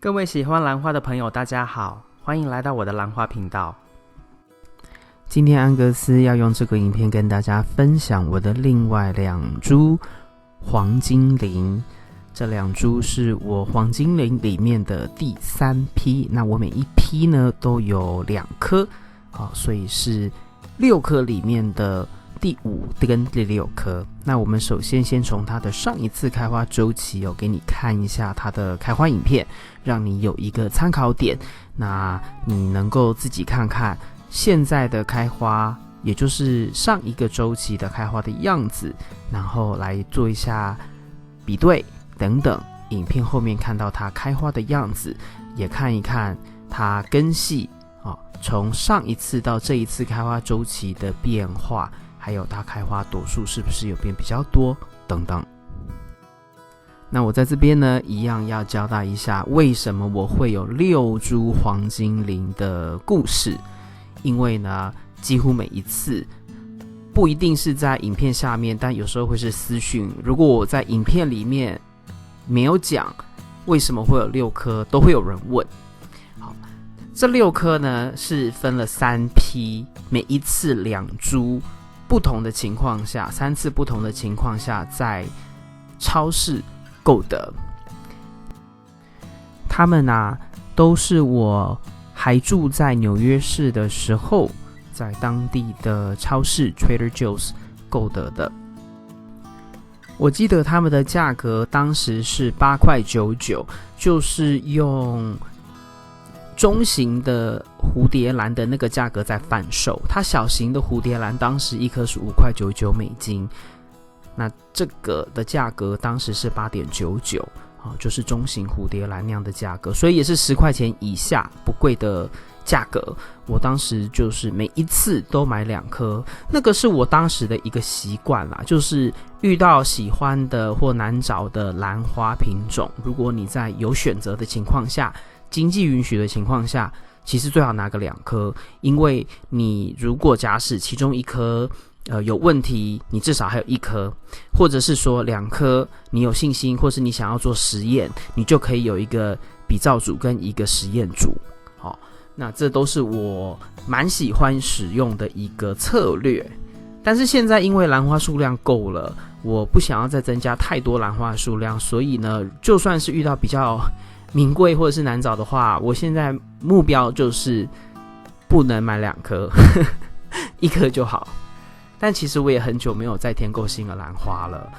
各位喜欢兰花的朋友大家好，欢迎来到我的兰花频道。今天安格斯要用这个影片跟大家分享我的另外2株黄精灵，这2株是我黄精灵里面的第3批，那我每一批呢都有2颗，所以是6颗里面的第5跟第6颗。那我们首先从它的上一次开花周期给你看一下它的开花影片，让你有一个参考点，那你能够自己看看现在的开花，也就是上一个周期的开花的样子，然后来做一下比对等等。影片后面看到它开花的样子，也看一看它根系从上一次到这一次开花周期的变化，还有它开花朵数是不是有变比较多等等。那我在这边呢，一样要交代一下为什么我会有6株黄精灵的故事。因为呢，几乎每一次不一定是在影片下面，但有时候会是私讯。如果我在影片里面没有讲为什么会有6颗，都会有人问。好，这6颗呢是分了3批，每一次2株不同的情况下，3次不同的情况下，在超市购得。他们都是我还住在纽约市的时候，在当地的超市 Trader Joe's 购得的。我记得他们的价格当时是8.99块，就是用中型的蝴蝶兰的那个价格在贩售。它小型的蝴蝶兰当时1颗是$5.99，那这个的价格当时是8.99。就是中型蝴蝶兰那样的价格，所以也是10块钱以下不贵的价格。我当时就是每一次都买2颗，那个是我当时的一个习惯啦，就是遇到喜欢的或难找的兰花品种，如果你在有选择的情况下，经济允许的情况下，其实最好拿个2颗，因为你如果假使其中1颗有问题，你至少还有1颗，或者是说2颗你有信心，或是你想要做实验，你就可以有一个比照组跟一个实验组。那这都是我蛮喜欢使用的一个策略。但是现在因为兰花数量够了，我不想要再增加太多兰花的数量，所以呢，就算是遇到比较名贵或者是难找的话，我现在目标就是不能买2颗1颗就好。但其实我也很久没有再添购新的兰花了，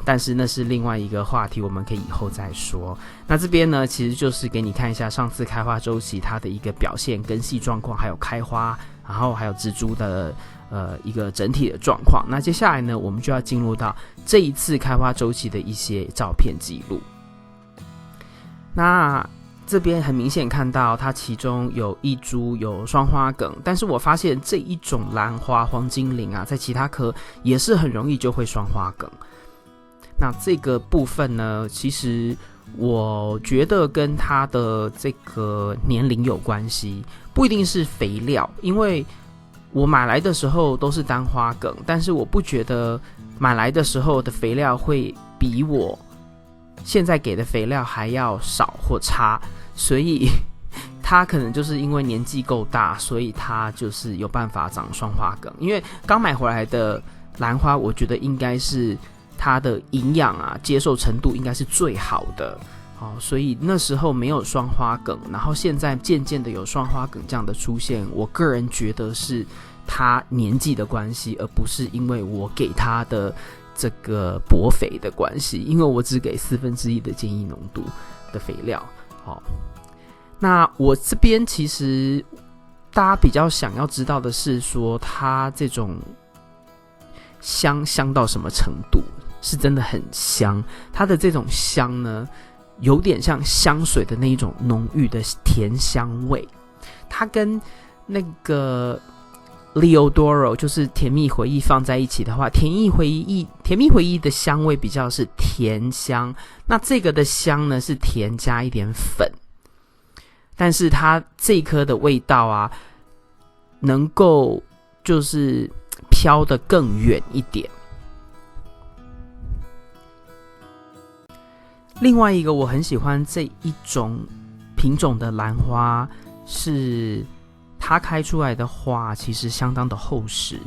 但是那是另外一个话题，我们可以以后再说。那这边呢，其实就是给你看一下上次开花周期它的一个表现、根系状况，还有开花，然后还有植株的一个整体的状况。那接下来呢，我们就要进入到这一次开花周期的一些照片记录。那这边很明显看到它其中有1株有双花梗，但是我发现这一种兰花黄精灵在其他科也是很容易就会双花梗。那这个部分呢，其实我觉得跟它的这个年龄有关系，不一定是肥料，因为我买来的时候都是单花梗，但是我不觉得买来的时候的肥料会比我现在给的肥料还要少或差，所以它可能就是因为年纪够大，所以它就是有办法长双花梗。因为刚买回来的兰花，我觉得应该是它的营养接受程度应该是最好的，所以那时候没有双花梗，然后现在渐渐的有双花梗这样的出现，我个人觉得是它年纪的关系，而不是因为我给它的这个薄肥的关系，因为我只给1/4的建议浓度的肥料。那我这边其实大家比较想要知道的是说，它这种香到什么程度？是真的很香，它的这种香呢，有点像香水的那一种浓郁的甜香味。它跟那个 Leodoro 就是甜蜜回忆放在一起的话，甜蜜回忆的香味比较是甜香，那这个的香呢是甜加一点粉，但是它这一颗的味道能够就是飘得更远一点。另外一个我很喜欢这一种品种的兰花是它开出来的花其实相当的厚实，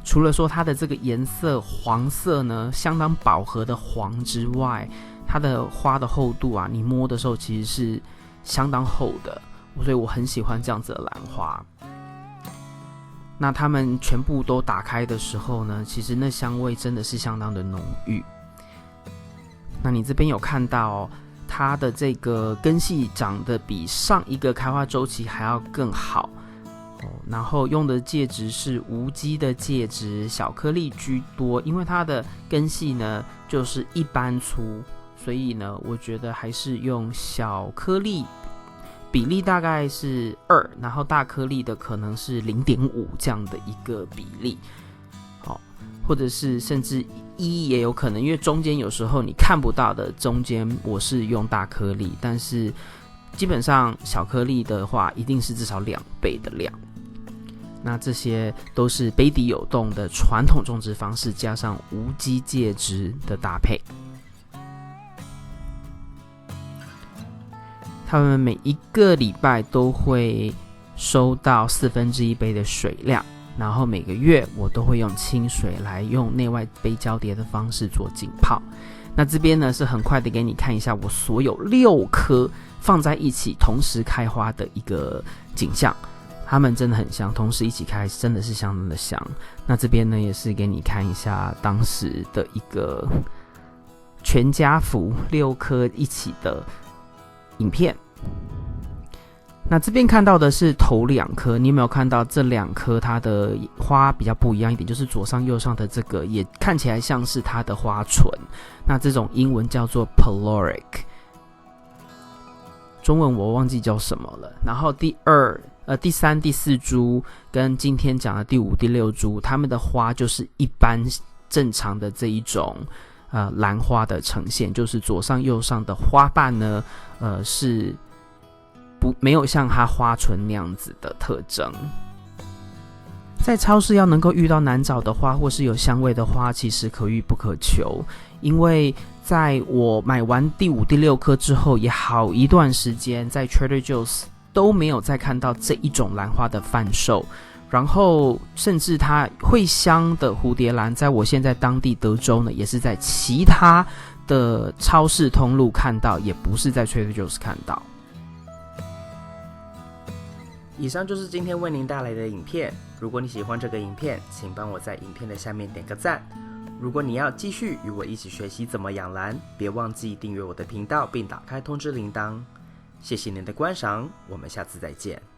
除了说它的这个颜色黄色呢相当饱和的黄之外，它的花的厚度啊，你摸的时候其实是相当厚的，所以我很喜欢这样子的兰花。那它们全部都打开的时候呢，其实那香味真的是相当的浓郁。那你这边有看到它的这个根系长得比上一个开花周期还要更好，然后用的介质是无机的介质，小颗粒居多，因为它的根系呢就是一般粗，所以呢我觉得还是用小颗粒，比例大概是2，然后大颗粒的可能是 0.5 这样的一个比例，或者是甚至1也有可能，因为中间有时候你看不到的中间我是用大颗粒，但是基本上小颗粒的话一定是至少2倍的量。那这些都是杯底有洞的传统种植方式加上无机介质的搭配。他们每一个礼拜都会收到1/4杯的水量，然后每个月我都会用清水来用内外杯交叠的方式做浸泡。那这边呢是很快的给你看一下我所有6颗放在一起同时开花的一个景象，它们真的很香，同时一起开真的是相当的香。那这边呢也是给你看一下当时的一个全家福6颗一起的影片。那这边看到的是头2颗，你有没有看到这2颗它的花比较不一样一点，就是左上右上的这个也看起来像是它的花唇，那这种英文叫做 Peloric， 中文我忘记叫什么了。然后第3、第4株跟今天讲的第5、第6株，它们的花就是一般正常的这一种兰花的呈现，就是左上右上的花瓣呢是没有像它花唇那样子的特征。在超市要能够遇到难找的花或是有香味的花，其实可遇不可求，因为在我买完第5、第6颗之后，也好一段时间在 Trader Joe's 都没有再看到这一种兰花的贩售，然后甚至它会香的蝴蝶兰，在我现在当地德州呢，也是在其他的超市通路看到，也不是在 Trader Joe's 看到。以上就是今天为您带来的影片。如果你喜欢这个影片，请帮我在影片的下面点个赞。如果你要继续与我一起学习怎么养兰，别忘记订阅我的频道并打开通知铃铛。谢谢您的观赏，我们下次再见。